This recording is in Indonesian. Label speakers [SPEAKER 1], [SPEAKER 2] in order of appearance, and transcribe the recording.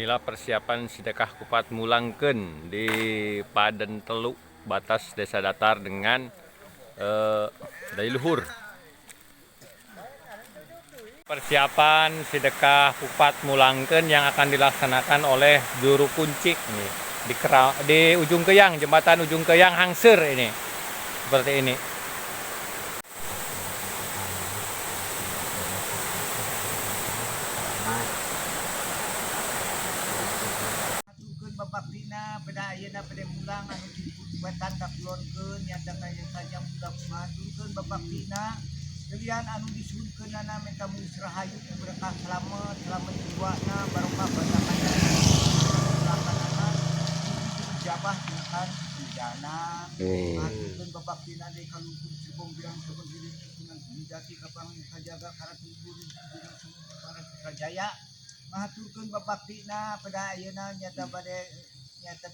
[SPEAKER 1] Inilah persiapan sedekah kupat mulangkeun di Paden Telu, batas Desa Datar dengan Dailuhur. Persiapan sedekah kupat mulangkeun yang akan dilaksanakan oleh juru kunci nih di ujung Keyang, jembatan ujung Keyang Hangseur ini. Seperti ini.
[SPEAKER 2] Bapak Dina pada ayeuna pada mulang anu dibuatan kakulonkeun nyata kaya saja mudah maturkeun Bapak Dina kalian anu disuhunkeunana meta musrahayu berkah selamat jiwana barokah barokahna lakanana dijabah Tuhan pidana maturkeun Bapak Dina deui kalungkung cebong birang-cebong diri dengan hidati kapang kajaga karatubur dengan para Sutrajaya maturkeun Bapak Dina pada ayeuna nyata bade nyata